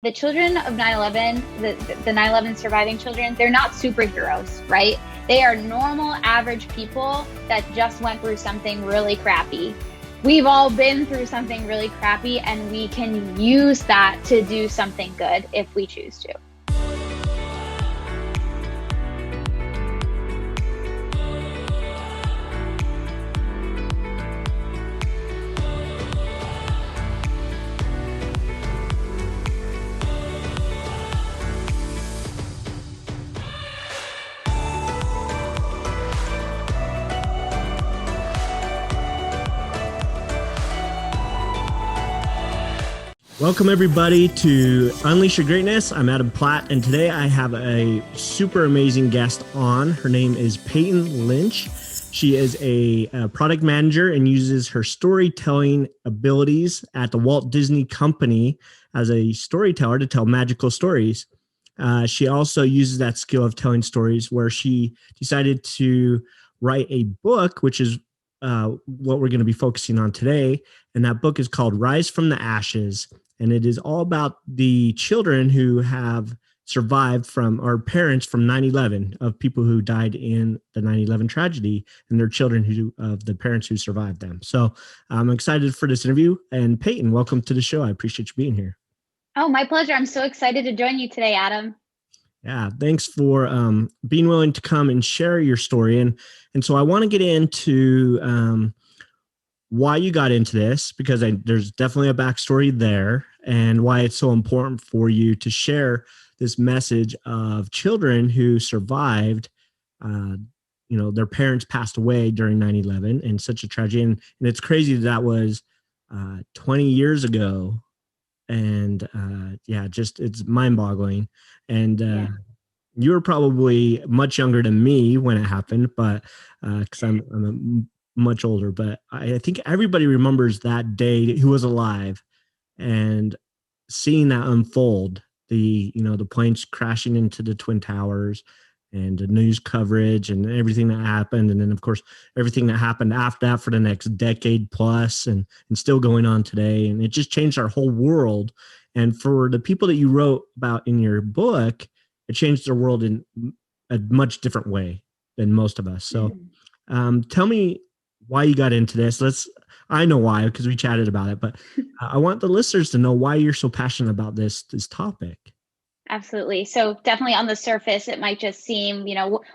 The children of 9/11, the 9/11 surviving children, they're not superheroes, right? They are normal, average people that just went through something really crappy. We've all been through something really crappy, and we can use that to do something good if we choose to. Welcome everybody to Unleash Your Greatness. I'm Adam Platt, and today I have a super amazing guest on. Her name is Payton Lynch. She is a product manager and uses her storytelling abilities at the Walt Disney Company as a storyteller to tell magical stories. She also uses that skill of telling stories where she decided to write a book, which is what we're going to be focusing on today. And that book is called Rise from the Ashes. And it is all about the children who have survived from, or parents from 9/11, of people who died in the 9/11 tragedy, and their children of the parents who survived them. So I'm excited for this interview. And Peyton, welcome to the show. I appreciate you being here. Oh, my pleasure. I'm so excited to join you today, Adam. Yeah, thanks for being willing to come and share your story. And so I want to get into why you got into this, because there's definitely a backstory there, and why it's so important for you to share this message of children who survived, their parents passed away during 9/11, and such a tragedy. And it's crazy that was 20 years ago. And it's mind boggling. And you were probably much younger than me when it happened, but because I'm much older, but I think everybody remembers that day who was alive and seeing that unfold, the planes crashing into the Twin Towers and the news coverage and everything that happened. And then of course, everything that happened after that for the next decade plus and still going on today. And it just changed our whole world. And for the people that you wrote about in your book, it changed their world in a much different way than most of us. So tell me why you got into this. I know why, because we chatted about it, but I want the listeners to know why you're so passionate about this topic. Absolutely. So definitely on the surface, it might just seem,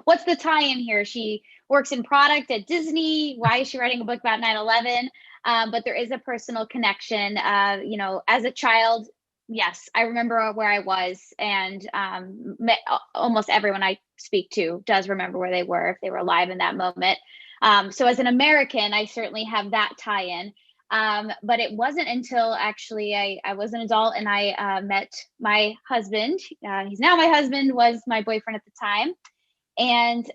what's the tie-in here? She works in product at Disney. Why is she writing a book about 9/11? But there is a personal connection. As a child, yes, I remember where I was, and almost everyone I speak to does remember where they were if they were alive in that moment. So as an American, I certainly have that tie-in. But it wasn't until actually I was an adult and I met my husband. He's now my husband, was my boyfriend at the time. And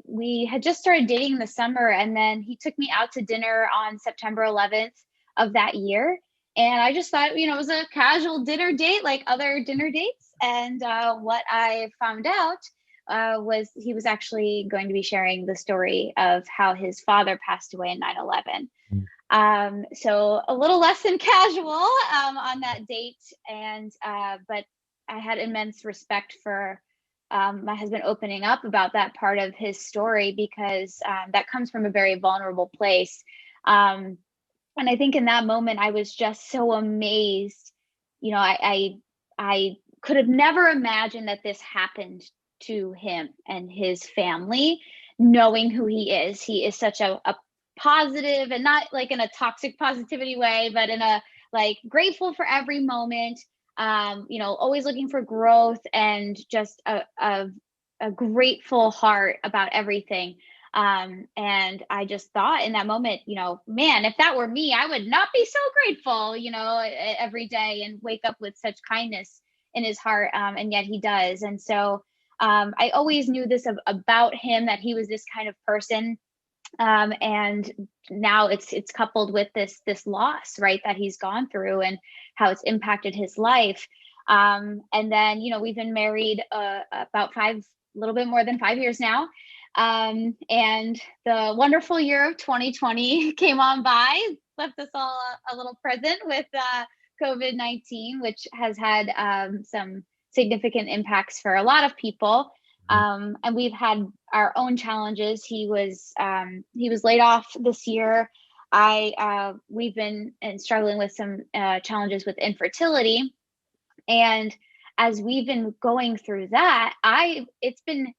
we had just started dating in the summer. And then he took me out to dinner on September 11th of that year. And I just thought, it was a casual dinner date like other dinner dates. And what I found out was he was actually going to be sharing the story of how his father passed away in 9/11. So a little less than casual on that date. And but I had immense respect for my husband opening up about that part of his story, because that comes from a very vulnerable place. And I think in that moment, I was just so amazed. I could have never imagined that this happened to him and his family, knowing who he is. He is such a positive, and not like in a toxic positivity way, but in a like grateful for every moment, always looking for growth, and just a grateful heart about everything. And I just thought in that moment, man, if that were me, I would not be so grateful, every day, and wake up with such kindness in his heart. And yet he does. And so I always knew this about him, that he was this kind of person. And now it's coupled with this loss, right, that he's gone through and how it's impacted his life. And then, we've been married about a little bit more than 5 years now. And the wonderful year of 2020 came on by, left us all a little present with COVID-19, which has had some significant impacts for a lot of people. And we've had our own challenges. He was laid off this year. We've been struggling with some challenges with infertility, and as we've been going through that, it's been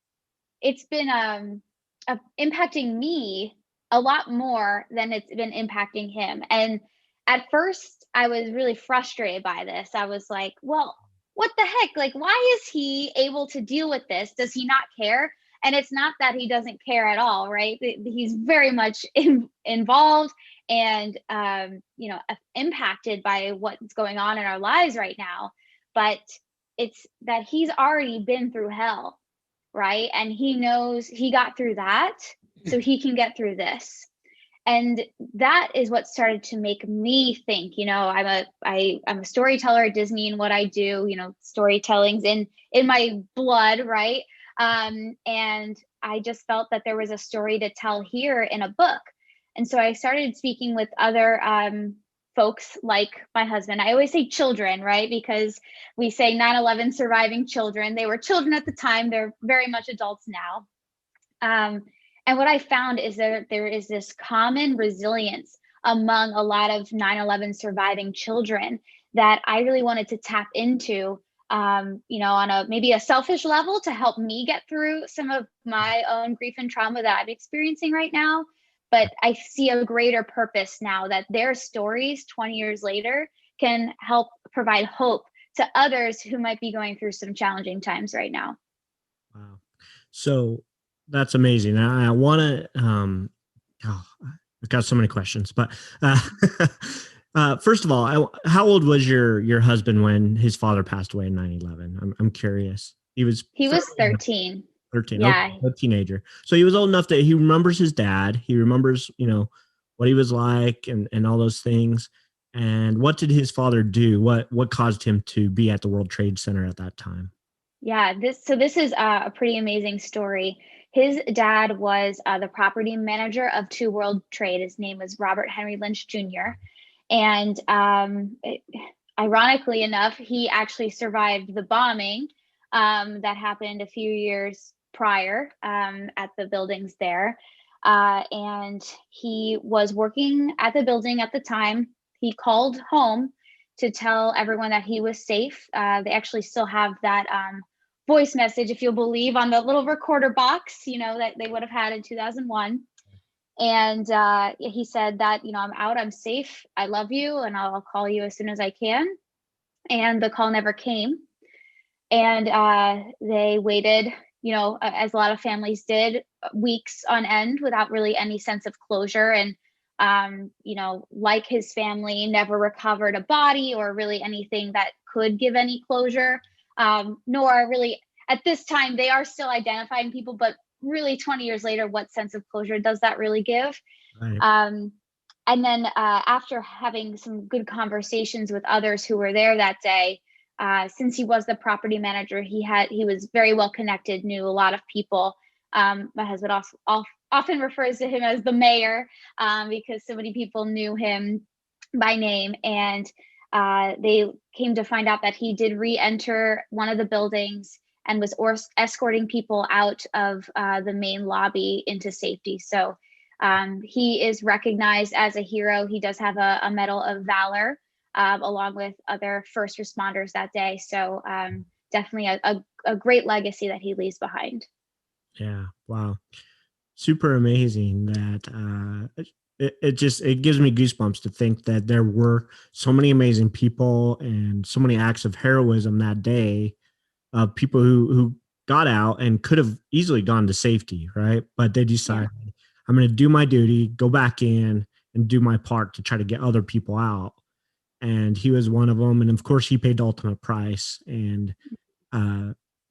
impacting me a lot more than it's been impacting him. And at first, I was really frustrated by this. I was like, well, what the heck? Like, why is he able to deal with this? Does he not care? And it's not that he doesn't care at all, right? He's very much involved and, impacted by what's going on in our lives right now. But it's that he's already been through hell, right? And he knows he got through that, so he can get through this. And that is what started to make me think, I'm a storyteller at Disney, and what I do, storytelling's in my blood, right? And I just felt that there was a story to tell here in a book. And so I started speaking with other folks like my husband. I always say children, right? Because we say 9/11 surviving children. They were children at the time. They're very much adults now. And what I found is that there is this common resilience among a lot of 9/11 surviving children that I really wanted to tap into, on maybe a selfish level, to help me get through some of my own grief and trauma that I'm experiencing right now. But I see a greater purpose now that their stories 20 years later can help provide hope to others who might be going through some challenging times right now. Wow. So that's amazing. I want to, I've got so many questions, but first of all, how old was your husband when his father passed away in 9/11? I'm curious. He was 13. 13. Yeah. Okay, a teenager. So he was old enough that he remembers his dad. He remembers, what he was like and all those things. And what did his father do? What caused him to be at the World Trade Center at that time? Yeah, this is a pretty amazing story. His dad was the property manager of Two World Trade. His name was Robert Henry Lynch Jr. And ironically enough, he actually survived the bombing that happened a few years prior at the buildings there. And he was working at the building at the time. He called home to tell everyone that he was safe. They actually still have that voice message, if you'll believe, on the little recorder box, that they would have had in 2001. And he said that, I'm out, I'm safe, I love you, and I'll call you as soon as I can. And the call never came. And they waited, as a lot of families did, weeks on end without really any sense of closure. And, like his family, never recovered a body or really anything that could give any closure. Nor really at this time, they are still identifying people, but really 20 years later, what sense of closure does that really give? Right. And then after having some good conversations with others who were there that day, since he was the property manager, he was very well connected, knew a lot of people. My husband often refers to him as the mayor because so many people knew him by name. And they came to find out that he did re-enter one of the buildings and was escorting people out of the main lobby into safety. So he is recognized as a hero. He does have a Medal of Valor along with other first responders that day. So definitely a great legacy that he leaves behind. Yeah. Wow. Super amazing that it gives me goosebumps to think that there were so many amazing people and so many acts of heroism that day of people who got out and could have easily gone to safety, right? But they decided, I'm going to do my duty, go back in and do my part to try to get other people out. And he was one of them. And of course he paid the ultimate price. And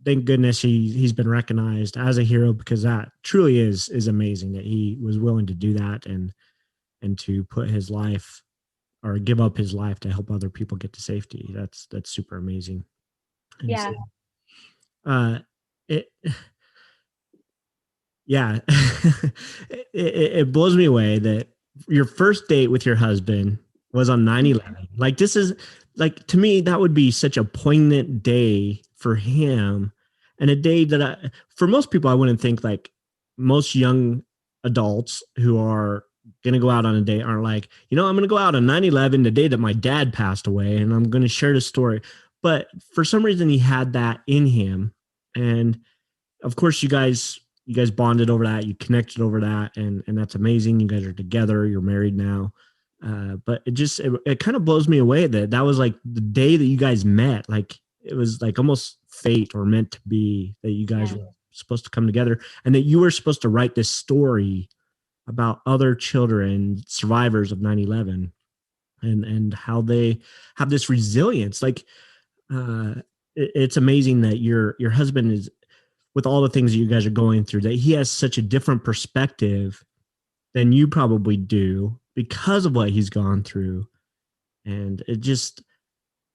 thank goodness he's been recognized as a hero, because that truly is amazing that he was willing to do that and to put his life or give up his life to help other people get to safety. That's super amazing. And yeah. So, it blows me away that your first date with your husband was on 9/11. Like this is like to me, that would be such a poignant day for him, and a day that for most people, I wouldn't think like most young adults who are going to go out on a date aren't like, I'm going to go out on 9/11, the day that my dad passed away, and I'm going to share the story. But for some reason, he had that in him, and of course, you guys bonded over that, you connected over that, and that's amazing. You guys are together, you're married now. But it kind of blows me away that was like the day that you guys met. Like it was like almost fate or meant to be that you guys were supposed to come together, and that you were supposed to write this story about other children, survivors of 9/11, and how they have this resilience. Like it's amazing that your husband is, with all the things that you guys are going through, that he has such a different perspective than you probably do because of what he's gone through. And it just,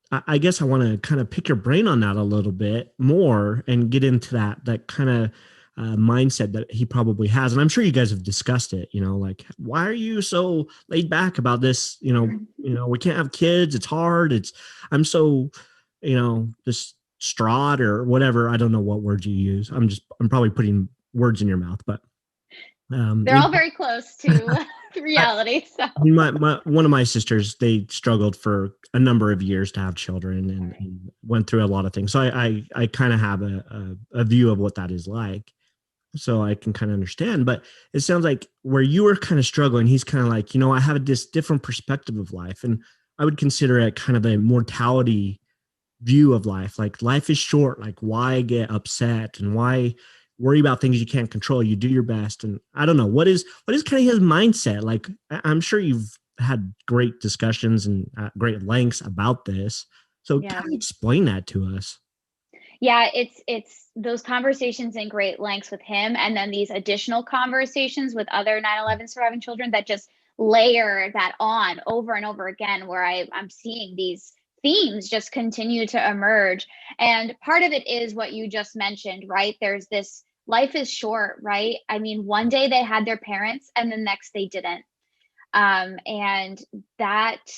I guess I want to kind of pick your brain on that a little bit more and get into that kind of mindset that he probably has. And I'm sure you guys have discussed it, like, why are you so laid back about this? We can't have kids. It's hard. I'm so, distraught or whatever. I don't know what words you use. I'm probably putting words in your mouth, but they're all very close to reality. So one of my sisters, they struggled for a number of years to have children and went through a lot of things. So I kind of have a view of what that is like. So I can kind of understand, but it sounds like where you were kind of struggling, he's kind of like, I have this different perspective of life. And I would consider it kind of a mortality view of life. Like life is short. Like why get upset and why worry about things you can't control? You do your best. And I don't know, what is kind of his mindset? Like I'm sure you've had great discussions and great lengths about this. So kind of explain that to us. Yeah, it's those conversations in great lengths with him, and then these additional conversations with other 9/11 surviving children that just layer that on over and over again, where I'm seeing these themes just continue to emerge. And part of it is what you just mentioned, right? There's this life is short, right? I mean, one day they had their parents and the next they didn't. And that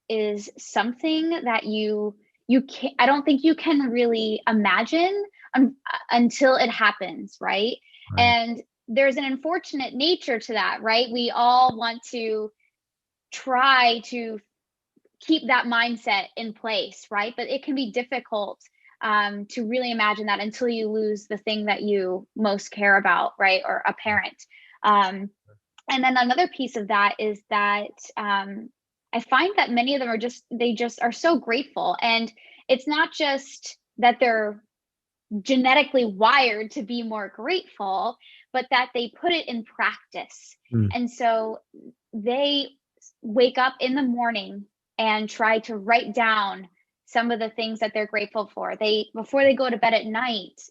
is something that you can't, I don't think you can really imagine until it happens, right? And there's an unfortunate nature to that, right? We all want to try to keep that mindset in place, right? But it can be difficult to really imagine that until you lose the thing that you most care about, right? Or a parent. And then another piece of that is that I find that many of them they just are so grateful. And it's not just that they're genetically wired to be more grateful, but that they put it in practice. And so they wake up in the morning and try to write down some of the things that they're grateful for. Before they go to bed at night,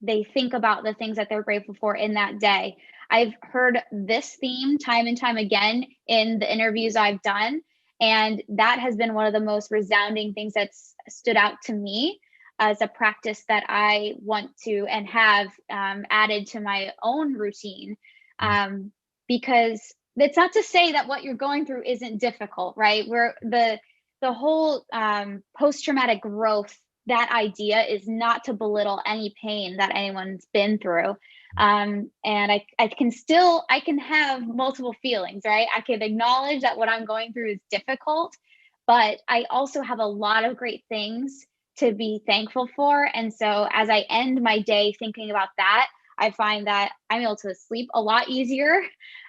they think about the things that they're grateful for in that day. I've heard this theme time and time again in the interviews I've done. And that has been one of the most resounding things that's stood out to me as a practice that I want to and have added to my own routine. Because it's not to say that what you're going through isn't difficult, right? Where the whole post-traumatic growth, that idea is not to belittle any pain that anyone's been through. And I can have multiple feelings, right? I can acknowledge that what I'm going through is difficult, but I also have a lot of great things to be thankful for. And so as I end my day thinking about that, I find that I'm able to sleep a lot easier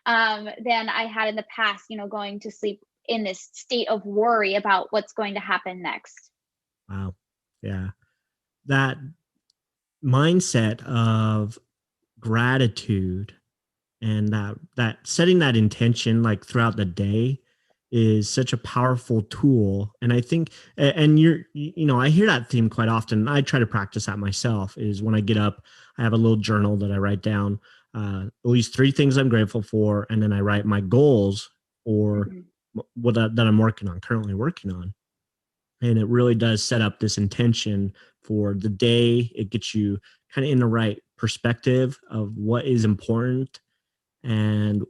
than I had in the past, going to sleep in this state of worry about what's going to happen next. Wow. Yeah. That mindset of gratitude and that setting that intention like throughout the day is such a powerful tool. And I think, and I hear that theme quite often. I try to practice that myself. Is when I get up, I have a little journal that I write down at least 3 things I'm grateful for. And then I write my goals or that I'm currently working on. And it really does set up this intention for the day. It gets you kind of in the right perspective of what is important and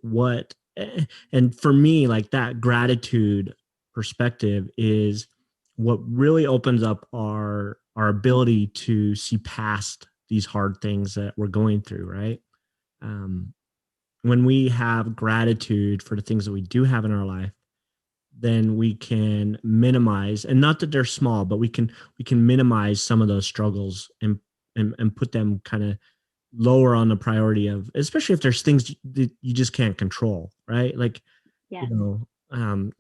and for me, like that gratitude perspective is what really opens up our ability to see past these hard things that we're going through, right? Um, when we have gratitude for the things that we do have in our life, then we can minimize, and not that they're small, but we can minimize some of those struggles and put them kind of lower on the priority of, especially if there's things that you just can't control, right? Like, Yes.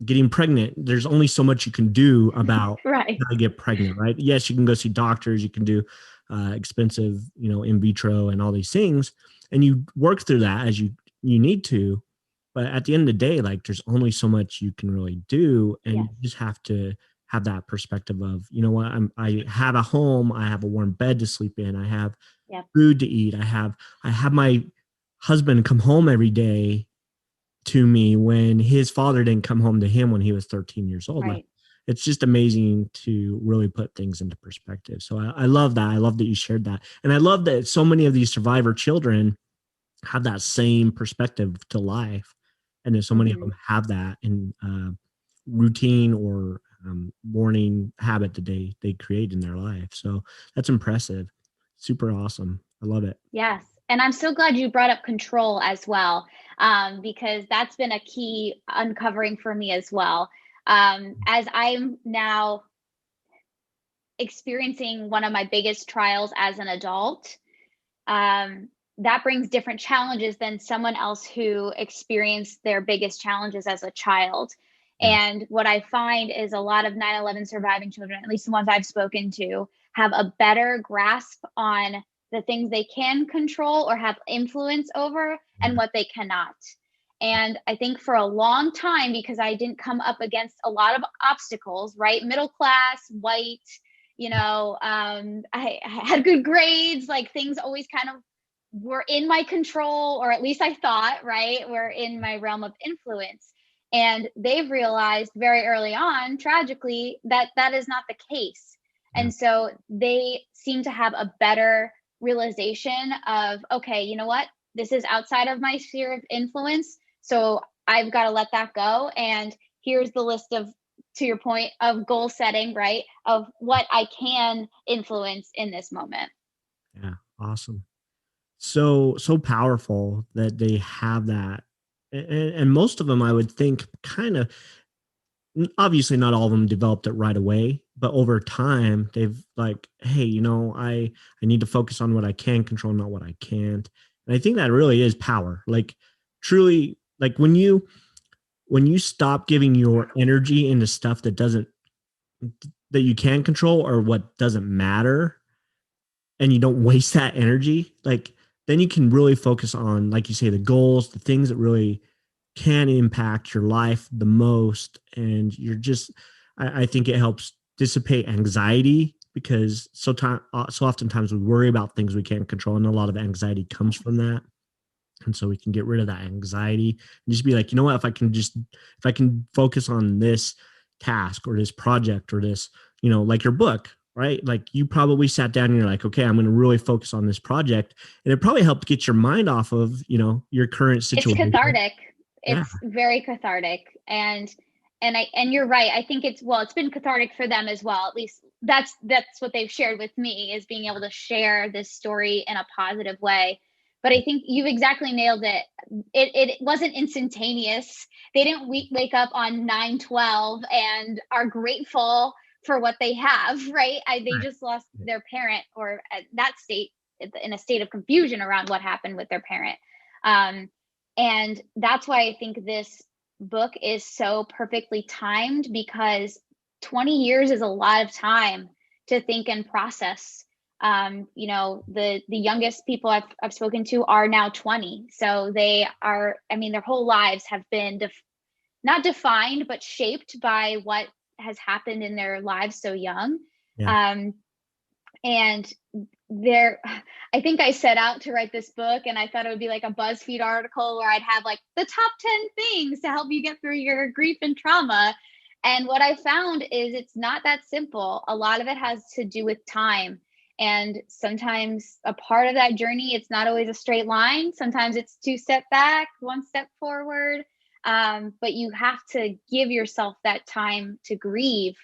getting pregnant, there's only so much you can do about Right. how to get pregnant, right? Yes, you can go see doctors, you can do expensive, in vitro and all these things, and you work through that as you need to. But at the end of the day, like, there's only so much you can really do, and you Yes. just have to have that perspective of, you know what, I have a home, I have a warm bed to sleep in, I have Yep. food to eat, I have my husband come home every day to me when his father didn't come home to him when he was 13 years old. Like, Right. it's just amazing to really put things into perspective. So I love that. I love that you shared that. And I love that so many of these survivor children have that same perspective to life. And that so many of Hmm. them have that in routine or morning habit that they create in their life. So that's impressive. Super awesome. I love it. Yes. And I'm so glad you brought up control as well, because that's been a key uncovering for me as well. As I'm now experiencing one of my biggest trials as an adult, that brings different challenges than someone else who experienced their biggest challenges as a child. Yeah. And what I find is a lot of 9/11 surviving children, at least the ones I've spoken to, have a better grasp on the things they can control or have influence over and what they cannot. And I think for a long time, because I didn't come up against a lot of obstacles, right? Middle class, white, I had good grades, like things always kind of were in my control, or at least I thought, right, were in my realm of influence. And they've realized very early on, tragically, that that is not the case. Yeah. And so they seem to have a better realization of, okay, you know what? This is outside of my sphere of influence. So I've got to let that go. And here's the list of, to your point, of goal setting, right? Of what I can influence in this moment. Yeah. Awesome. So powerful that they have that. And most of them, I would think, kind of, obviously not all of them developed it right away, but over time they've, like, hey, I need to focus on what I can control, not what I can't. And I think that really is power. Like, truly, like, when you stop giving your energy into stuff that you can control or what doesn't matter, and you don't waste that energy, like, then you can really focus on, like you say, the goals, the things that really can impact your life the most. And you're just, I think it helps dissipate anxiety, because so oftentimes we worry about things we can't control, and a lot of anxiety comes from that. And so we can get rid of that anxiety and just be like, you know what, if I can focus on this task or this project or this, like your book, right? Like, you probably sat down and you're like, okay, I'm going to really focus on this project. And it probably helped get your mind off of, your current It's situation. cathartic. Yeah. It's very cathartic. And you're right. I think it's been cathartic for them as well. At least that's what they've shared with me, is being able to share this story in a positive way. But I think you've exactly nailed it. It wasn't instantaneous. They didn't wake up on 9/12 and are grateful for what they have, right? They just lost their parent, or at that state, in a state of confusion around what happened with their parent. Um, and that's why I think this book is so perfectly timed, because 20 years is a lot of time to think and process. The youngest people I've spoken to are now 20. So they are, I mean, their whole lives have been not defined, but shaped by what has happened in their lives so young. Yeah. Um, and there, I think I set out to write this book, and I thought it would be like a BuzzFeed article where I'd have like the top 10 things to help you get through your grief and trauma. And what I found is it's not that simple. A lot of it has to do with time. And sometimes a part of that journey, it's not always a straight line. Sometimes it's 2 step back, 1 step forward. But you have to give yourself that time to grieve.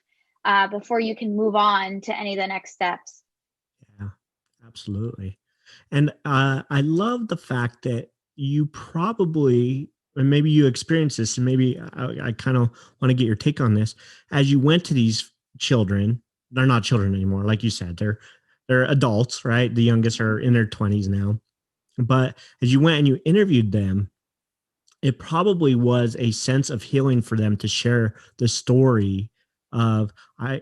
before you can move on to any of the next steps. Yeah, absolutely. And I love the fact that you probably, and maybe you experienced this, and maybe I kind of want to get your take on this. As you went to these children, they're not children anymore, like you said, they're adults, right? The youngest are in their 20s now. But as you went and you interviewed them, it probably was a sense of healing for them to share the story of, I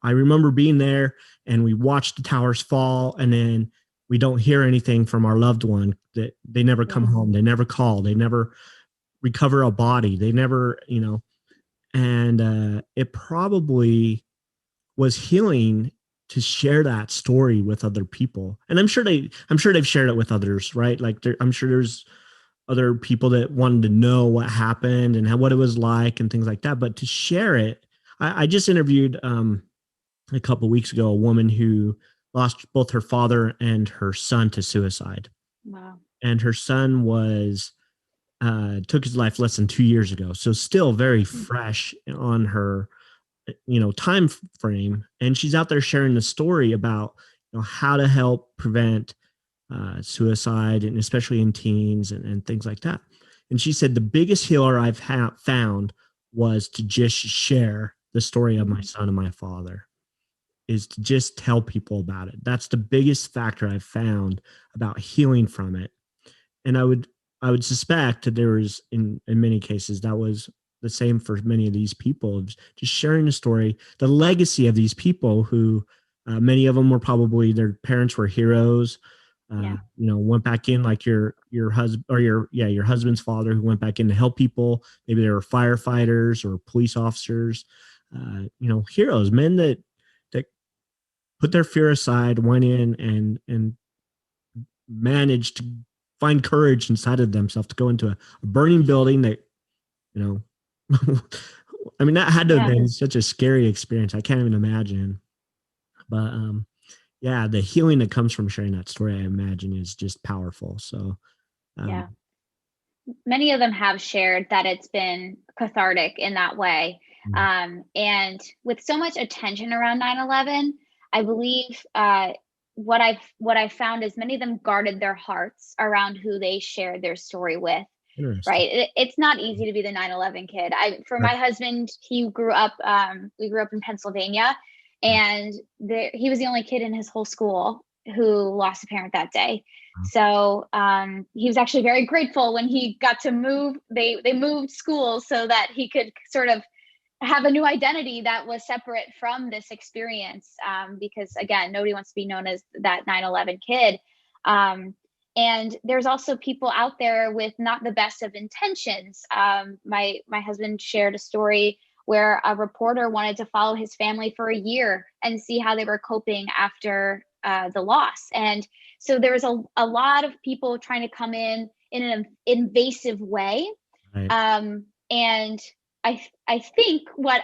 remember being there and we watched the towers fall, and then we don't hear anything from our loved one, that they never come home, they never call, they never recover a body, they never, and it probably was healing to share that story with other people. And I'm sure they've shared it with others, right? Like I'm sure there's other people that wanted to know what happened and what it was like and things like that. But to share it, I just interviewed a couple of weeks ago a woman who lost both her father and her son to suicide. Wow. And her son was took his life less than 2 years ago, so still very fresh on her time frame. And she's out there sharing the story about how to help prevent suicide, and especially in teens and things like that. And she said the biggest healer I've found was to just share the story of my son and my father, is to just tell people about it. That's the biggest factor I've found about healing from it. And I would suspect that there was in many cases that was the same for many of these people, just sharing the story, the legacy of these people who many of them were probably, their parents were heroes. Went back in, like your husband or your husband's father, who went back in to help people. Maybe they were firefighters or police officers, heroes, men that put their fear aside, went in and managed to find courage inside of themselves to go into a burning building that, I mean, that had to have been such a scary experience. I can't even imagine. But the healing that comes from sharing that story, I imagine, is just powerful. So many of them have shared that it's been cathartic in that way. And with so much attention around 9/11, I believe what I've found is many of them guarded their hearts around who they shared their story with. Right. It's not easy to be the 9/11 kid. For my husband, we grew up in Pennsylvania, and he was the only kid in his whole school who lost a parent that day. So he was actually very grateful when he got to move. They moved schools so that he could sort of have a new identity that was separate from this experience. Because again, nobody wants to be known as that 9/11 kid. And there's also people out there with not the best of intentions. My husband shared a story where a reporter wanted to follow his family for a year and see how they were coping after the loss. And so there was a lot of people trying to come in an invasive way. And I think what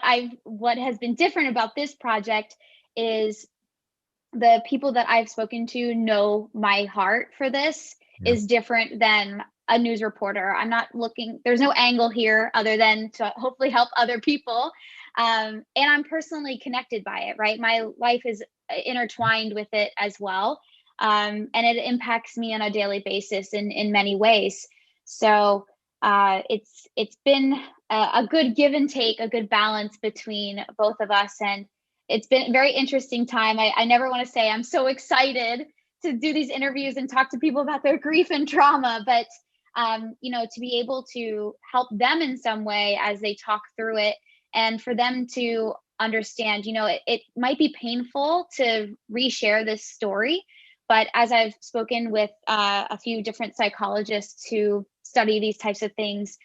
has been different about this project is the people that I've spoken to know my heart for this is different than a news reporter. I'm not looking, there's no angle here other than to hopefully help other people. And I'm personally connected by it, right? My life is intertwined with it as well. And it impacts me on a daily basis in many ways. So it's been a good give and take, a good balance between both of us. And it's been a very interesting time. I never want to say I'm so excited to do these interviews and talk to people about their grief and trauma, but to be able to help them in some way as they talk through it, and for them to understand, it might be painful to reshare this story, but as I've spoken with a few different psychologists who study these types of things,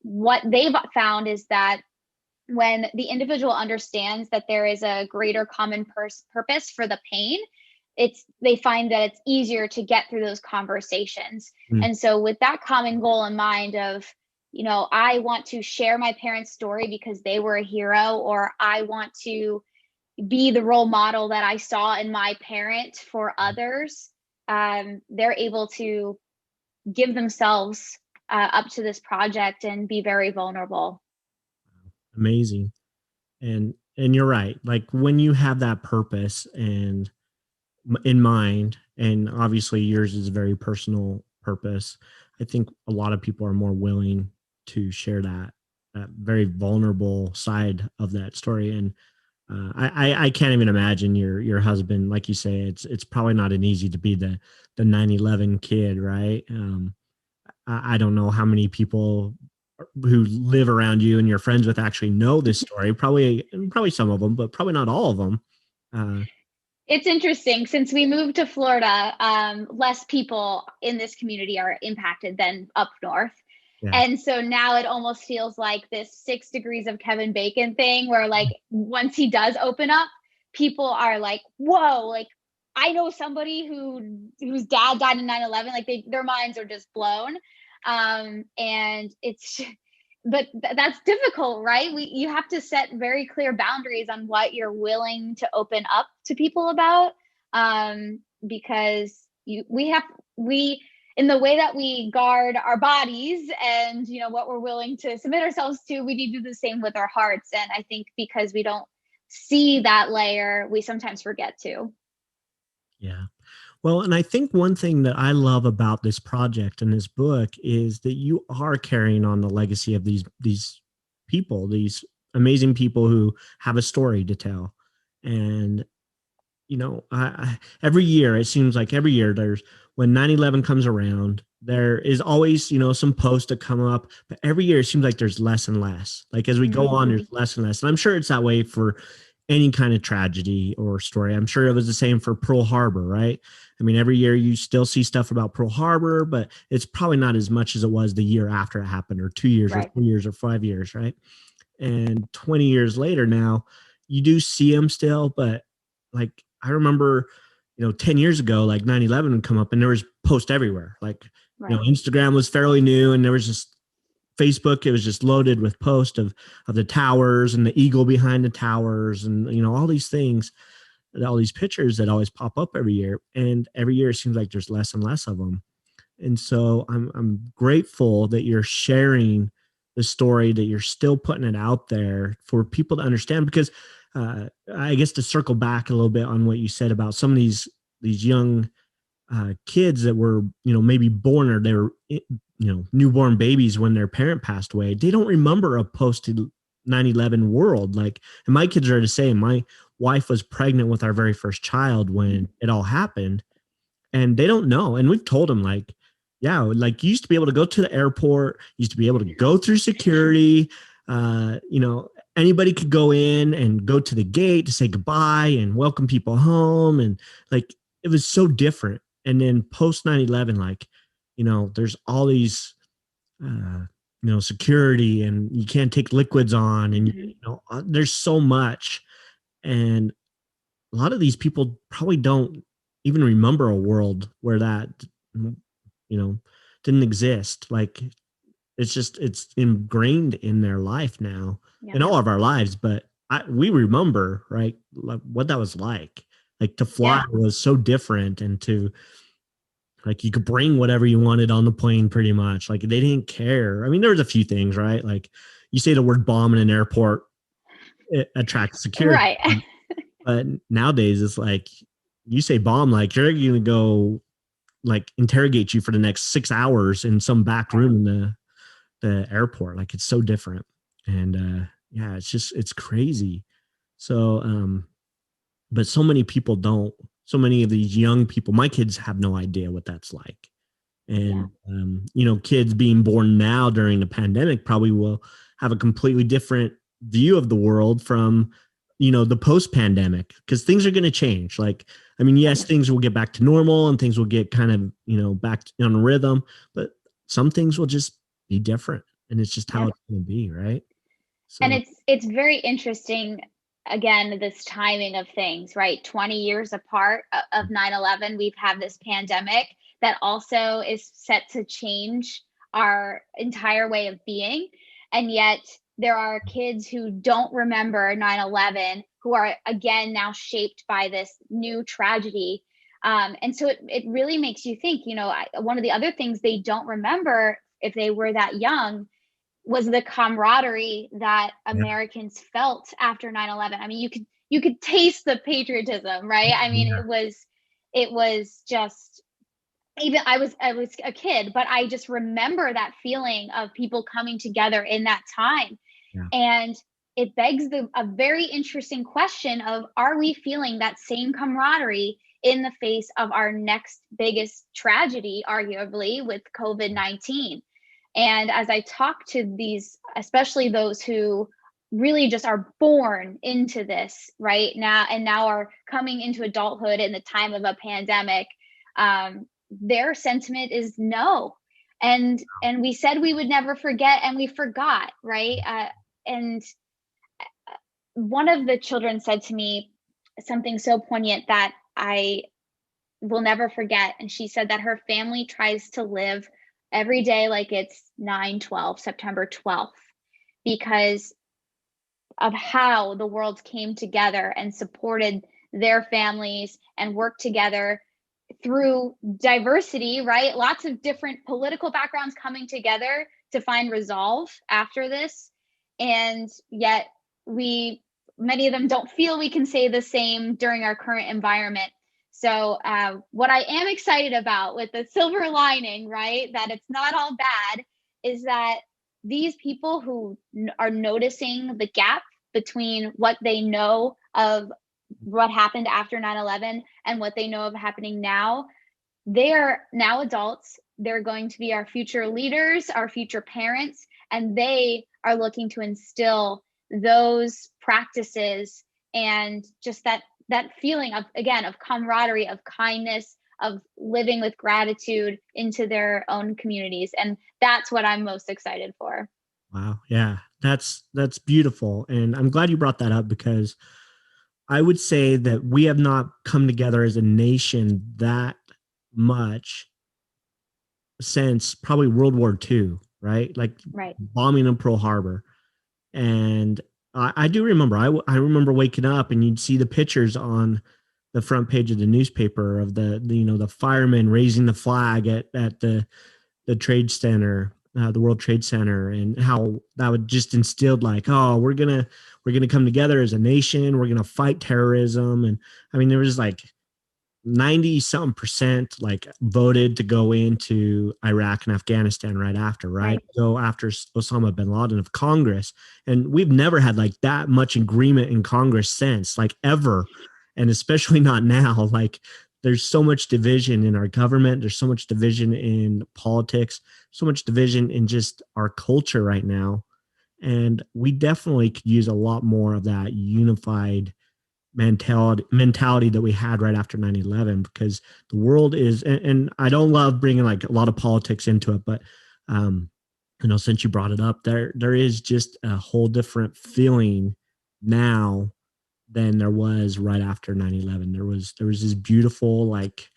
what they've found is that when the individual understands that there is a greater common purpose for the pain, they find that it's easier to get through those conversations. And so with that common goal in mind of, I want to share my parents' story because they were a hero, or I want to be the role model that I saw in my parent for others, they're able to give themselves up to this project and be very vulnerable. Amazing. And and you're right. Like when you have that purpose and in mind, and obviously yours is a very personal purpose, I think a lot of people are more willing to share that very vulnerable side of that story. And I can't even imagine your husband, like you say, it's probably not an easy to be the 9/11 kid, right? I don't know how many people who live around you and you're friends with actually know this story. Probably some of them, but probably not all of them. Uh, It's interesting. Since we moved to Florida, less people in this community are impacted than up north. yeah, And so now it almost feels like this 6 degrees of Kevin Bacon thing where like once he does open up, people are like, whoa, like I know somebody whose dad died in 9/11. Like their minds are just blown. And it's but that's difficult, right? You have to set very clear boundaries on what you're willing to open up to people about, because we in the way that we guard our bodies and what we're willing to submit ourselves to, we need to do the same with our hearts. And I think because we don't see that layer, we sometimes forget to. yeah. Well, and I think one thing that I love about this project and this book is that you are carrying on the legacy of these people, these amazing people who have a story to tell. And every year it seems like every year there's when 9/11 comes around, there is always some posts that come up, but every year it seems like there's less and less. Like as we go on, there's less and less, and I'm sure it's that way for any kind of tragedy or story. I'm sure it was the same for Pearl Harbor, right? I mean, every year you still see stuff about Pearl Harbor, but it's probably not as much as it was the year after it happened, or 2 years, or Right. 3 years, or 5 years, right? And 20 years later now, you do see them still, but like I remember, 10 years ago, like 9/11 would come up and there was posts everywhere. Like, Right. Instagram was fairly new and there was just Facebook, it was just loaded with posts of the towers and the eagle behind the towers and all these things, all these pictures that always pop up every year. And every year it seems like there's less and less of them. And so I'm grateful that you're sharing the story, that you're still putting it out there for people to understand. Because I guess to circle back a little bit on what you said about some of these young kids that were maybe born, or they were newborn babies when their parent passed away, they don't remember a post 9/11 world. Like, and my kids are the same. My wife was pregnant with our very first child when it all happened, and they don't know. And we've told them, like, yeah, like you used to be able to go to the airport, used to be able to go through security. Anybody could go in and go to the gate to say goodbye and welcome people home. And like, it was so different. And then post 9/11, like, there's all these, security, and you can't take liquids on, and, there's so much. And a lot of these people probably don't even remember a world where that, didn't exist. Like, it's ingrained in their life now, in all of our lives. But we remember, right, like what that was like to fly was so different, and to, like, you could bring whatever you wanted on the plane pretty much. Like, they didn't care. I mean, there was a few things, right? Like, you say the word bomb in an airport, it attracts security. Right. But nowadays it's like, you say bomb, like you're going to go like interrogate you for the next 6 hours in some back room in the airport. Like, it's so different. And yeah, it's crazy. So but so many people don't. So many of these young people, my kids have no idea what that's like. And kids being born now during the pandemic probably will have a completely different view of the world from the post pandemic, because things are going to change. Like, I mean, yes, things will get back to normal and things will get kind of back on a rhythm, but some things will just be different, and it's just how it's going to be, right? So, And it's very interesting, again, this timing of things, right? 20 years apart of 9/11, we've had this pandemic that also is set to change our entire way of being. And yet there are kids who don't remember 9/11, who are again now shaped by this new tragedy. And so it really makes you think, one of the other things they don't remember if they were that young was the camaraderie that Yeah. Americans felt after 9/11. I mean, you could taste the patriotism, right? I mean, Yeah. it was just, even I was a kid, but I just remember that feeling of people coming together in that time. Yeah. And it begs a very interesting question of, are we feeling that same camaraderie in the face of our next biggest tragedy, arguably, with COVID-19? And as I talk to these, especially those who really just are born into this right now and now are coming into adulthood in the time of a pandemic, their sentiment is no. And we said we would never forget, and we forgot, right? And one of the children said to me something so poignant that I will never forget. And she said that her family tries to live every day like it's 9/12, September 12th, because of how the world came together and supported their families and worked together through diversity, right? Lots of different political backgrounds coming together to find resolve after this. And yet many of them don't feel we can say the same during our current environment. So what I am excited about, with the silver lining, right, that it's not all bad, is that these people who are noticing the gap between what they know of what happened after 9/11 and what they know of happening now, they are now adults. They're going to be our future leaders, our future parents, and they are looking to instill those practices and just that feeling of, again, of camaraderie, of kindness, of living with gratitude into their own communities. And that's what I'm most excited for. Wow. Yeah. That's beautiful. And I'm glad you brought that up, because I would say that we have not come together as a nation that much since probably World War II, right? Like Right. bombing of Pearl Harbor. And I do remember, I remember waking up and you'd see the pictures on the front page of the newspaper of the firemen raising the flag at the trade center, the World Trade Center, and how that would just instilled like, oh, we're gonna come together as a nation, we're gonna fight terrorism. And I mean, there was like 90 something percent like voted to go into Iraq and Afghanistan right after, right? So after Osama bin Laden of Congress. And we've never had like that much agreement in Congress since, like, ever. And especially not now. Like, there's so much division in our government. There's so much division in politics, so much division in just our culture right now. And we definitely could use a lot more of that unified mentality that we had right after 9/11, because the world is, and I don't love bringing like a lot of politics into it, but since you brought it up, there is just a whole different feeling now than there was right after 9/11. There was this beautiful, like,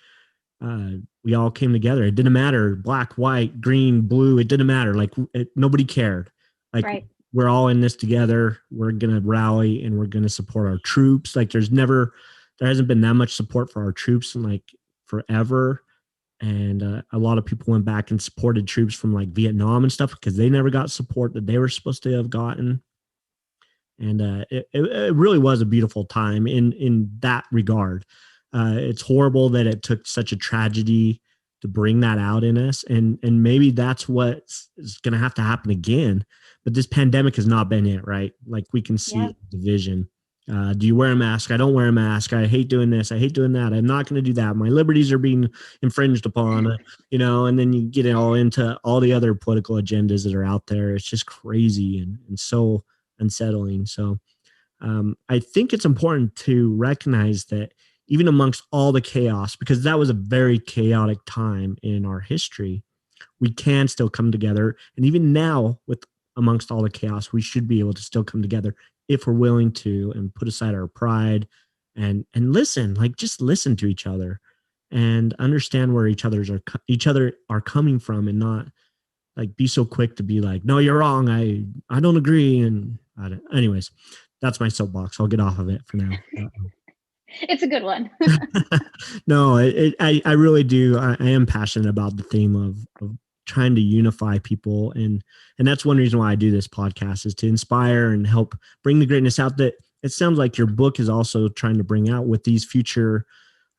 we all came together. It didn't matter, black, white, green, blue, it didn't matter. Like, nobody cared. Like, we're all in this together. We're going to rally and we're going to support our troops. Like, there hasn't been that much support for our troops in like forever. And a lot of people went back and supported troops from like Vietnam and stuff, because they never got support that they were supposed to have gotten. And it really was a beautiful time in that regard. It's horrible that it took such a tragedy to bring that out in us. And maybe that's what is going to have to happen again. But this pandemic has not been it, right? Like, we can see division. Do you wear a mask? I don't wear a mask. I hate doing this. I hate doing that. I'm not going to do that. My liberties are being infringed upon, and then you get it all into all the other political agendas that are out there. It's just crazy and so unsettling. So I think it's important to recognize that even amongst all the chaos, because that was a very chaotic time in our history, we can still come together. And even now, with amongst all the chaos, we should be able to still come together if we're willing to, and put aside our pride and listen, like, just listen to each other and understand where each other are coming from, and not like be so quick to be like, no, you're wrong. I don't agree. And anyways, that's my soapbox. I'll get off of it for now. It's a good one. No, I really do. I am passionate about the theme of trying to unify people. And that's one reason why I do this podcast, is to inspire and help bring the greatness out that it sounds like your book is also trying to bring out with these future,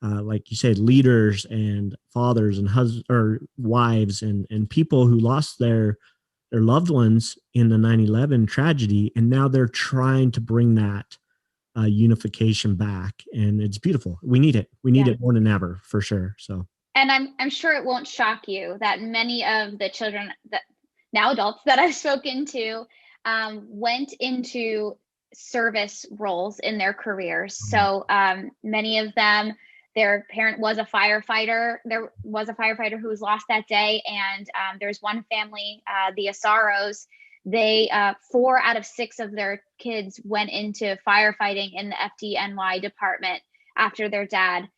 like you said, leaders and fathers and husbands or wives and people who lost their loved ones in the 9/11 tragedy. And now they're trying to bring that unification back. And it's beautiful. We need it. We need it more than ever, for sure. So. And I'm sure it won't shock you that many of the children that now adults that I've spoken to went into service roles in their careers. So many of them, their parent was a firefighter. There was a firefighter who was lost that day. And there's one family, the Asaros, they 4 out of 6 of their kids went into firefighting in the FDNY department after their dad.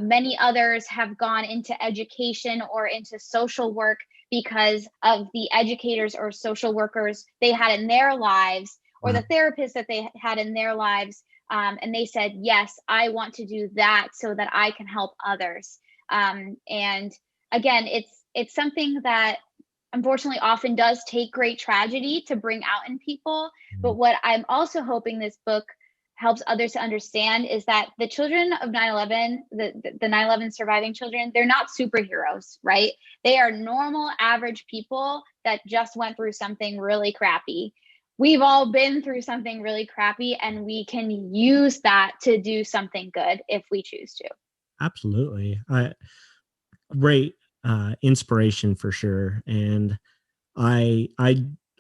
Many others have gone into education or into social work because of the educators or social workers they had in their lives, or the therapists that they had in their lives. And they said, yes, I want to do that so that I can help others. And again, it's something that unfortunately often does take great tragedy to bring out in people. But what I'm also hoping this book helps others to understand is that the children of 9/11, the 9/11 surviving children, they're not superheroes, right? They are normal, average people that just went through something really crappy. We've all been through something really crappy, and we can use that to do something good if we choose to. Absolutely. Great inspiration for sure. And I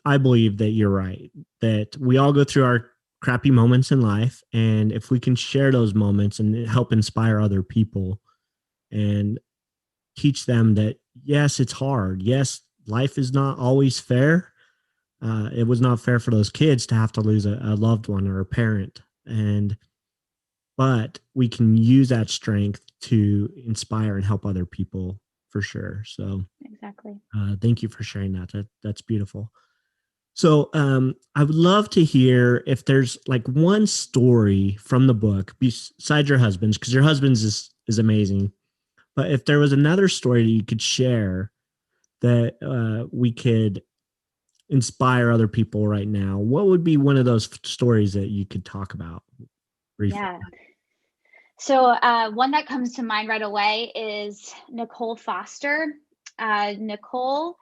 believe that you're right, that we all go through our crappy moments in life. And if we can share those moments and help inspire other people and teach them that, yes, it's hard. Yes, life is not always fair. It was not fair for those kids to have to lose a loved one or a parent. But we can use that strength to inspire and help other people, for sure. So exactly. Thank you for sharing that. That's beautiful. So I would love to hear if there's like one story from the book besides your husband's, because your husband's is amazing. But if there was another story that you could share that we could inspire other people right now, what would be one of those stories that you could talk about briefly? Yeah. So one that comes to mind right away is Nicole Foster. Nicole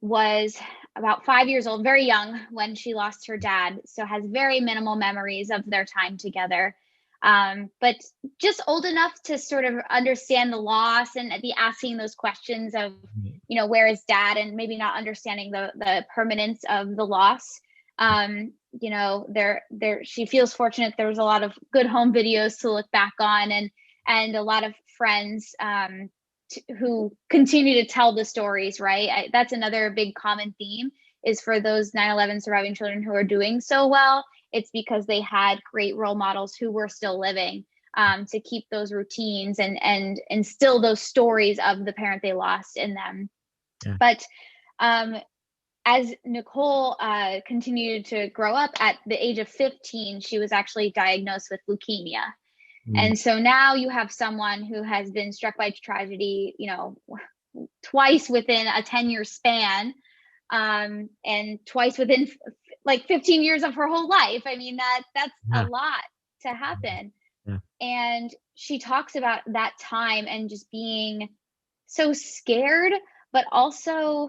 was about 5 years old, very young when she lost her dad. So has very minimal memories of their time together. But just old enough to sort of understand the loss and be asking those questions of, you know, where is dad, and maybe not understanding the permanence of the loss. You know, she feels fortunate. There was a lot of good home videos to look back on, and a lot of friends who continue to tell the stories, right? That's another big common theme, is for those 9/11 surviving children who are doing so well, it's because they had great role models who were still living, to keep those routines and instill those stories of the parent they lost in them. Yeah. But as Nicole continued to grow up, at the age of 15, she was actually diagnosed with leukemia. And so now you have someone who has been struck by tragedy, you know, twice within a 10-year span, and twice within like 15 years of her whole life. I mean, that's a lot to happen. Yeah. And she talks about that time and just being so scared, but also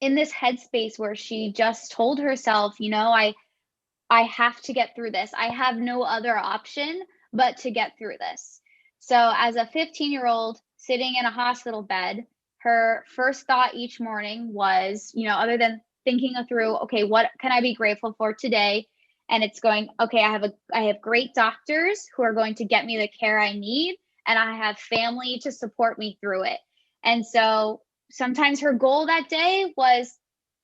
in this headspace where she just told herself, you know, I have to get through this. I have no other option but to get through this. So as a 15-year-old sitting in a hospital bed, her first thought each morning was, you know, other than thinking through, okay, what can I be grateful for today? And it's going, okay, I have great doctors who are going to get me the care I need, and I have family to support me through it. And so sometimes her goal that day was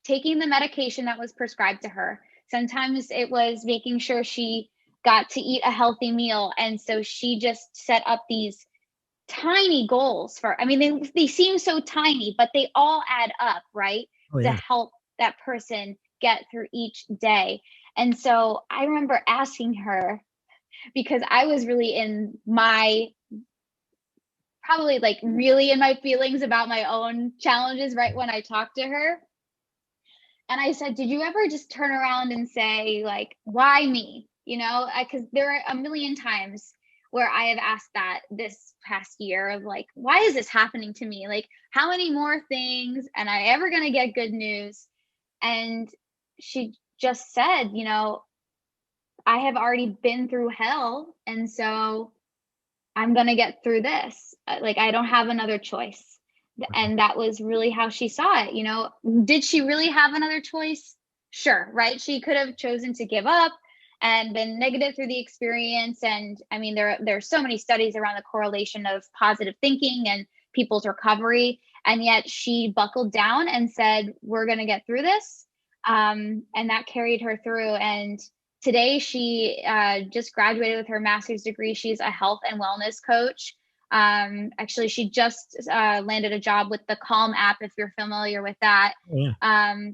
taking the medication that was prescribed to her. Sometimes it was making sure she got to eat a healthy meal. And so she just set up these tiny goals for, I mean, they seem so tiny, but they all add up, right? Oh, yeah. To help that person get through each day. And so I remember asking her, because I was really in my probably like really in my feelings about my own challenges right when I talked to her. And I said, did you ever just turn around and say, like, why me? You know, because there are a million times where I have asked that this past year of like, why is this happening to me? Like, how many more things? And I ever going to get good news? And she just said, you know, I have already been through hell. And so I'm going to get through this. Like, I don't have another choice. And that was really how she saw it. You know, did she really have another choice? Sure. Right. She could have chosen to give up and been negative through the experience. And I mean, there are so many studies around the correlation of positive thinking and people's recovery. And yet she buckled down and said, we're going to get through this. And that carried her through. And today she just graduated with her master's degree. She's a health and wellness coach. Actually, she just landed a job with the Calm app, if you're familiar with that,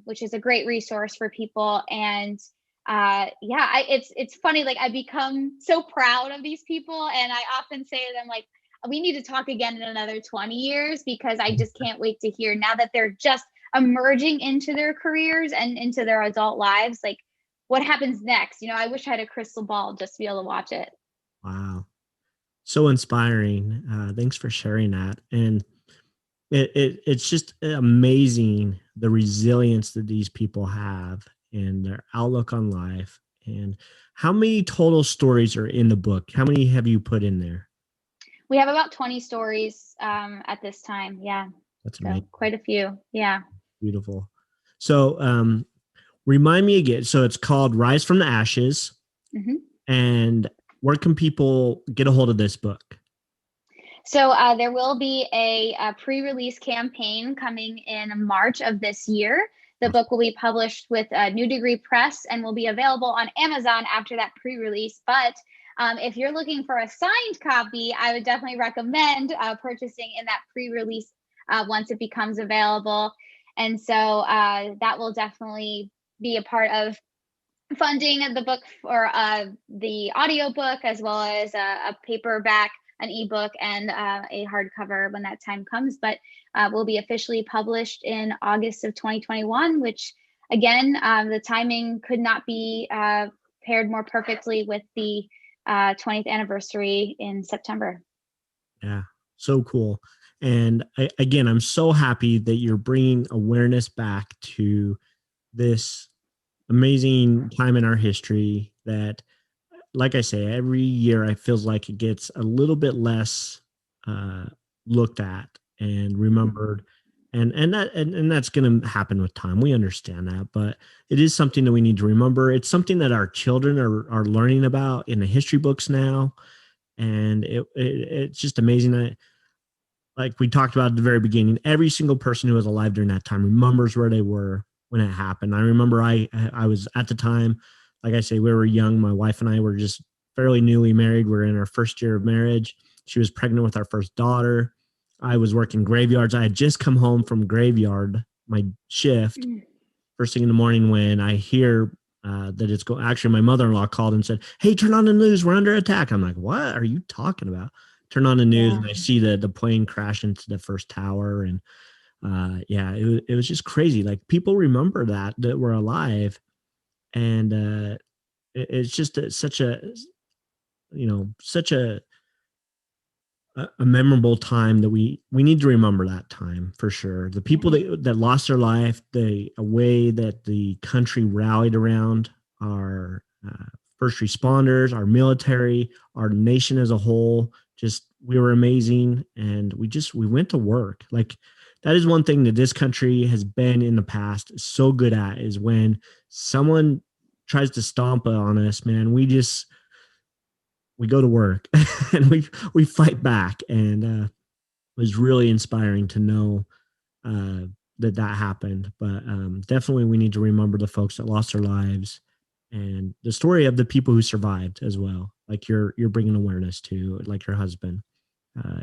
which is a great resource for people. And it's funny. Like, I become so proud of these people, and I often say to them, like, we need to talk again in another 20 years, because I just can't wait to hear, now that they're just emerging into their careers and into their adult lives, like, what happens next? You know, I wish I had a crystal ball just to be able to watch it. Wow. So inspiring. Thanks for sharing that. And it's just amazing the resilience that these people have and their outlook on life. And how many total stories are in the book? How many have you put in there? We have about 20 stories at this time. Yeah. That's amazing. So quite a few. Yeah. Beautiful. So remind me again. So it's called Rise from the Ashes. Mm-hmm. And where can people get a hold of this book? So there will be a pre-release campaign coming in March of this year. The book will be published with New Degree Press and will be available on Amazon after that pre-release. But if you're looking for a signed copy, I would definitely recommend purchasing in that pre-release once it becomes available. And so that will definitely be a part of funding the book for the audiobook, as well as a paperback, an ebook, and a hardcover when that time comes. But will be officially published in August of 2021, which, again, the timing could not be paired more perfectly with the 20th anniversary in September. Yeah, so cool. And again, I'm so happy that you're bringing awareness back to this amazing time in our history that, like I say, every year I feels like it gets a little bit less looked at and remembered. And that's going to happen with time. We understand that, but it is something that we need to remember. It's something that our children are learning about in the history books now. And it's just amazing that, like we talked about at the very beginning, every single person who was alive during that time remembers where they were when it happened. I remember I was at the time, like I say, we were young. My wife and I were just fairly newly married. We were in our first year of marriage. She was pregnant with our first daughter. I was working graveyards. I had just come home from graveyard, my shift, first thing in the morning, when I hear that it's going. Actually, my mother-in-law called and said, "Hey, turn on the news. We're under attack." I'm like, "What are you talking about?" Turn on the news and I see the plane crash into the first tower. And it was just crazy. Like, people remember that we're alive. And it's just such a memorable time that we need to remember that time for sure. The people that lost their life, the way that the country rallied around our first responders, our military, our nation as a whole. Just, we were amazing. And we went to work. Like, that is one thing that this country has been in the past so good at, is when someone tries to stomp on us, man, we go to work and we fight back. And it was really inspiring to know that happened. But definitely we need to remember the folks that lost their lives and the story of the people who survived as well. Like you're bringing awareness to, like your husband.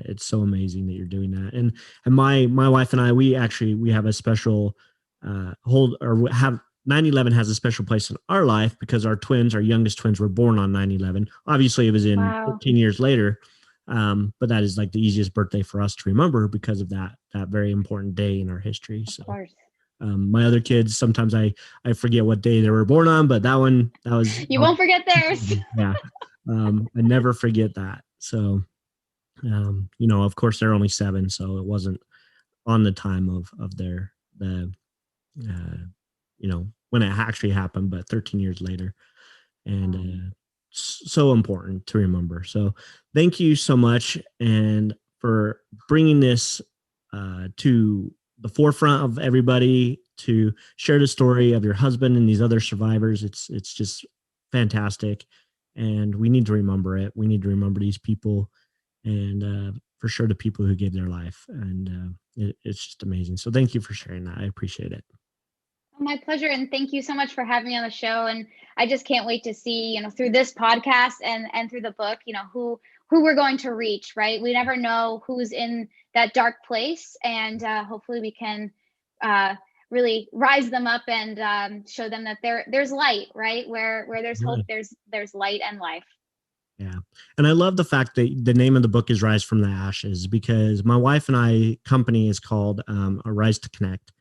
It's so amazing that you're doing that. And my wife and I, we have a special 9/11 has a special place in our life because our youngest twins were born on 9/11. Obviously it was in 15 years later. But that is like the easiest birthday for us to remember because of that very important day in our history. Of So course. my other kids, sometimes I forget what day they were born on, but that was You won't forget theirs. yeah. I never forget that. So of course they're only 7, so it wasn't on the time of the when it actually happened, but 13 years later. And so important to remember. So thank you so much, and for bringing this to the forefront of everybody to share the story of your husband and these other survivors. It's just fantastic, and we need to remember it. We need to remember these people, and for sure the people who gave their life, and it's just amazing. So thank you for sharing that. I appreciate it. My pleasure. And thank you so much for having me on the show. And I just can't wait to see, through this podcast and through the book, who we're going to reach, right? We never know who's in that dark place. And hopefully we can really rise them up and show them that there's light, right? Where there's hope, there's light and life. Yeah. And I love the fact that the name of the book is Rise from the Ashes, because my wife and I company is called a Rise to Connect.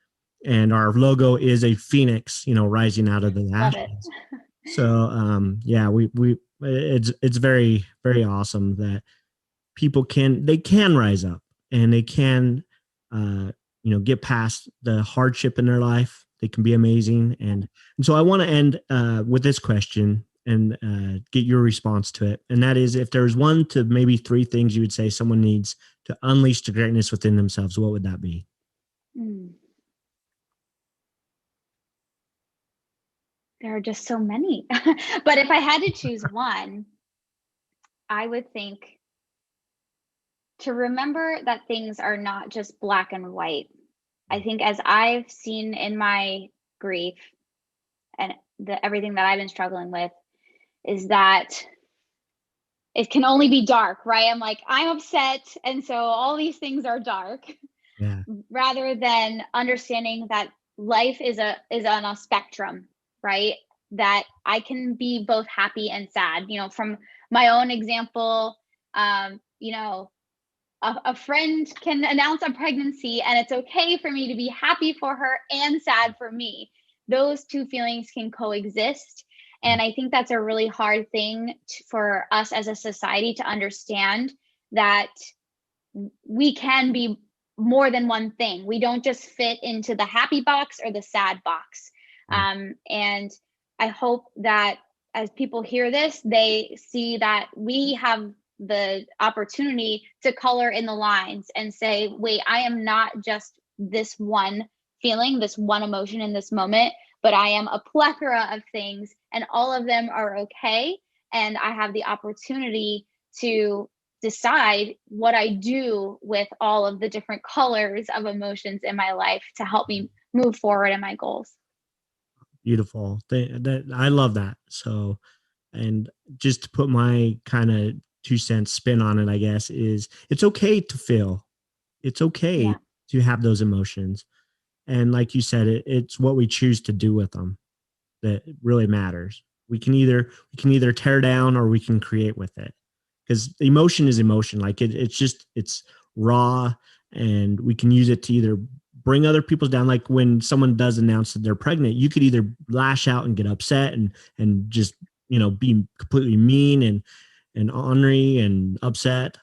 And our logo is a phoenix, rising out of the ashes. So, it's very, very awesome that people can rise up, and they can, get past the hardship in their life. They can be amazing. And so I want to end with this question and get your response to it. And that is, if there's 1 to maybe 3 things you would say someone needs to unleash the greatness within themselves, what would that be? There are just so many. But if I had to choose one, I would think to remember that things are not just black and white. I think, as I've seen in my grief and everything that I've been struggling with, is that it can only be dark, right? I'm upset, and so all these things are dark. Yeah. Rather than understanding that life is on a spectrum, right? That I can be both happy and sad. From my own example, a friend can announce a pregnancy, and it's okay for me to be happy for her and sad for me. Those 2 feelings can coexist. And I think that's a really hard thing for us as a society to understand, that we can be more than one thing. We don't just fit into the happy box or the sad box. And I hope that as people hear this, they see that we have the opportunity to color in the lines and say, wait, I am not just this one feeling, this one emotion in this moment, but I am a plethora of things, and all of them are okay. And I have the opportunity to decide what I do with all of the different colors of emotions in my life to help me move forward in my goals. Beautiful. I love that. So, and just to put my kind of 2 cents spin on it, I guess, is it's okay to feel. It's okay to have those emotions. And like you said, it's what we choose to do with them that really matters. We can either tear down, or we can create with it, because emotion is emotion. Like it's raw, and we can use it to either bring other people down. Like when someone does announce that they're pregnant, you could either lash out and get upset and just, be completely mean and ornery and upset,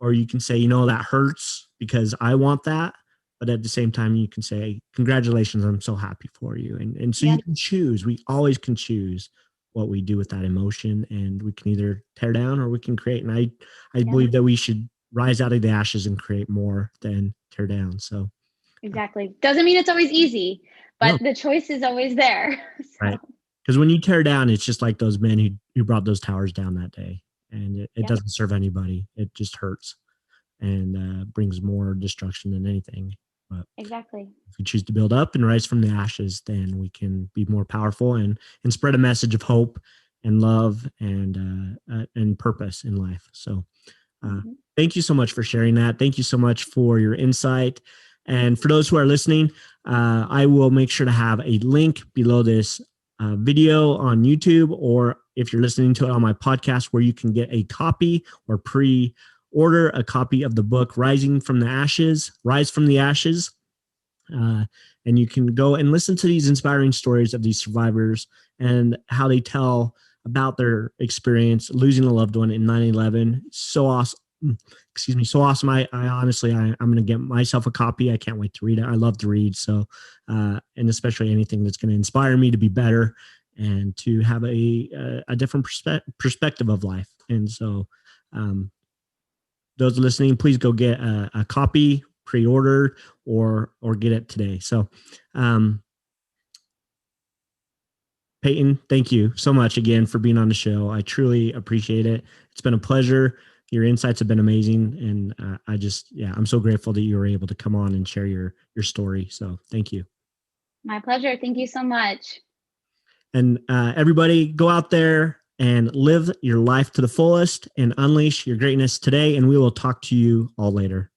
or you can say, that hurts because I want that. But at the same time, you can say, congratulations, I'm so happy for you. And so you can choose. We always can choose what we do with that emotion, and we can either tear down or we can create. And I believe that we should rise out of the ashes and create more than tear down. So exactly. Doesn't mean it's always easy, but the choice is always there. So. Right. Because when you tear down, it's just like those men who brought those towers down that day, and it doesn't serve anybody. It just hurts and brings more destruction than anything. But exactly. if we choose to build up and rise from the ashes, then we can be more powerful and spread a message of hope and love and purpose in life. So thank you so much for sharing that. Thank you so much for your insight. And for those who are listening, I will make sure to have a link below this video on YouTube, or if you're listening to it on my podcast, where you can get a copy or order a copy of the book, Rise from the Ashes. And you can go and listen to these inspiring stories of these survivors and how they tell about their experience losing a loved one in 9/11. So awesome. Excuse me. So awesome. I honestly, I'm going to get myself a copy. I can't wait to read it. I love to read. So, and especially anything that's going to inspire me to be better and to have a different perspective of life. And so, those listening, please go get a copy, pre-order, or get it today. So, Peyton, thank you so much again for being on the show. I truly appreciate it. It's been a pleasure. Your insights have been amazing. And I'm so grateful that you were able to come on and share your story. So thank you. My pleasure. Thank you so much. And everybody, go out there and live your life to the fullest and unleash your greatness today. And we will talk to you all later.